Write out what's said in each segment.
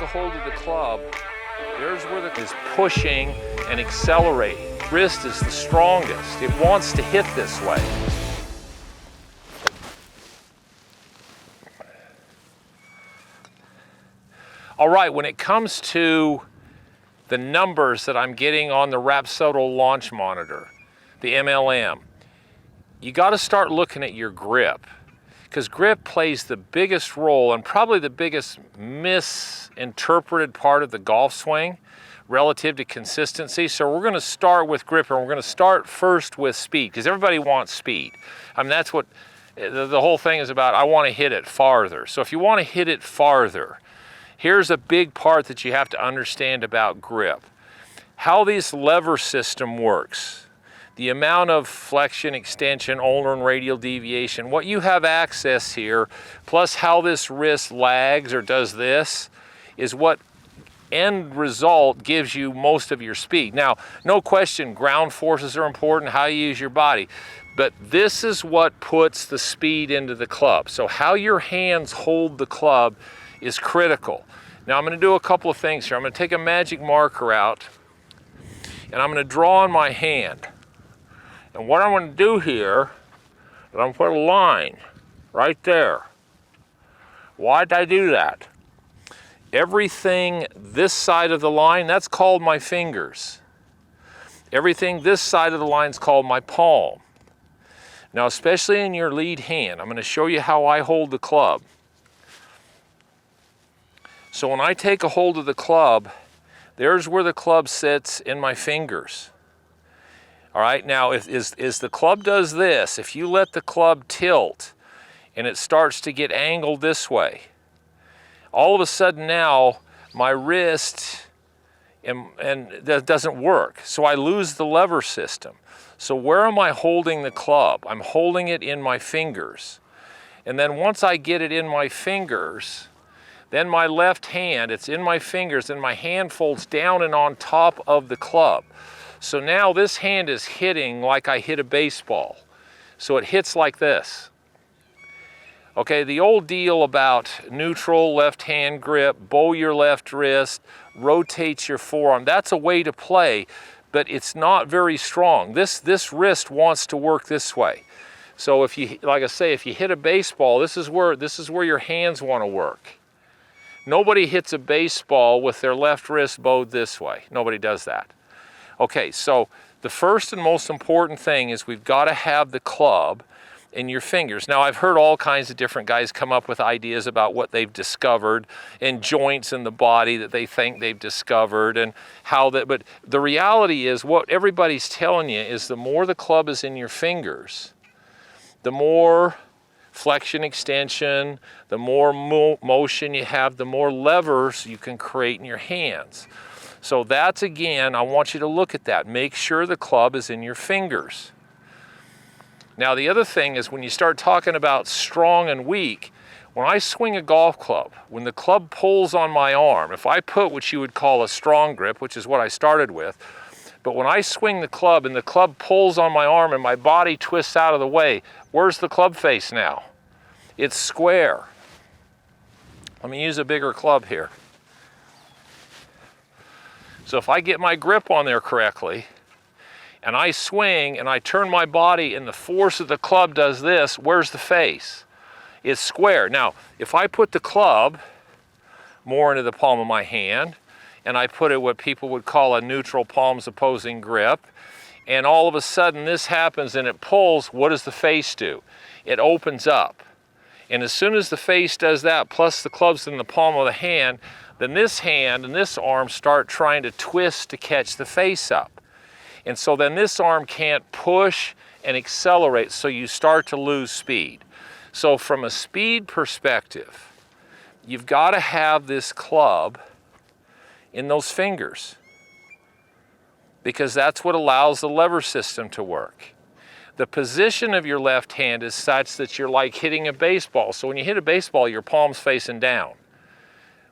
take a hold of the club, there's where the is pushing and accelerating. Wrist is the strongest. It wants to hit this way. All right, when it comes to the numbers that I'm getting on the Rapsodo launch monitor, the MLM, you got to start looking at your grip, because grip plays the biggest role and probably the biggest misinterpreted part of the golf swing relative to consistency. So we're going to start with grip, and we're going to start first with speed, because everybody wants speed. I mean, that's what the whole thing is about. I want to hit it farther. So if you want to hit it farther, here's a big part that you have to understand about grip. How this lever system works. The amount of flexion, extension, ulnar and radial deviation, what you have access here, plus how this wrist lags or does this, is what end result gives you most of your speed. Now, no question, ground forces are important, how you use your body, but this is what puts the speed into the club. So how your hands hold the club is critical. Now I'm going to do a couple of things here. I'm going to take a magic marker out, and I'm going to draw on my hand. And what I'm going to do here is I'm going to put a line right there. Why did I do that? Everything this side of the line, that's called my fingers. Everything this side of the line is called my palm. Now, especially in your lead hand, I'm going to show you how I hold the club. So when I take a hold of the club, there's where the club sits in my fingers. All right, now if the club does this, if you let the club tilt and it starts to get angled this way, all of a sudden now my wrist and that doesn't work. So I lose the lever system. So where am I holding the club? I'm holding it in my fingers. And then once I get it in my fingers, then my left hand, it's in my fingers, and my hand folds down and on top of the club. So now this hand is hitting like I hit a baseball. So it hits like this. Okay, the old deal about neutral left hand grip, bow your left wrist, rotate your forearm, that's a way to play, but it's not very strong. This wrist wants to work this way. So if you, like I say, if you hit a baseball, this is where your hands want to work. Nobody hits a baseball with their left wrist bowed this way. Nobody does that. Okay, so the first and most important thing is we've got to have the club in your fingers. Now, I've heard all kinds of different guys come up with ideas about what they've discovered and joints in the body that they think they've discovered and how that, but the reality is what everybody's telling you is the more the club is in your fingers, the more flexion, extension, the more motion you have, the more levers you can create in your hands. So that's, again, I want you to look at that. Make sure the club is in your fingers. Now, the other thing is when you start talking about strong and weak, when I swing a golf club, when the club pulls on my arm, if I put what you would call a strong grip, which is what I started with, but when I swing the club and the club pulls on my arm and my body twists out of the way, where's the club face now? It's square. Let me use a bigger club here. So if I get my grip on there correctly, and I swing and I turn my body and the force of the club does this, where's the face? It's square. Now, if I put the club more into the palm of my hand, and I put it what people would call a neutral palms opposing grip, and all of a sudden this happens and it pulls, what does the face do? It opens up. And as soon as the face does that, plus the club's in the palm of the hand, then this hand and this arm start trying to twist to catch the face up. And so then this arm can't push and accelerate, so you start to lose speed. So from a speed perspective, you've got to have this club in those fingers, because that's what allows the lever system to work. The position of your left hand is such that you're like hitting a baseball. So when you hit a baseball, your palm's facing down.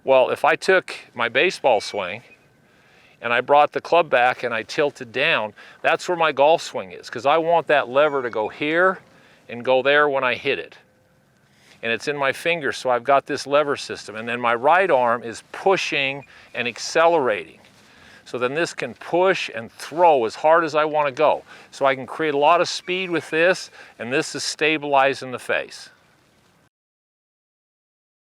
Well, if I took my baseball swing and I brought the club back and I tilted down, that's where my golf swing is, because I want that lever to go here and go there when I hit it. and it's in my finger, so I've got this lever system. And then my right arm is pushing and accelerating. So then this can push and throw as hard as I want to go. So I can create a lot of speed with this, and this is stabilizing the face.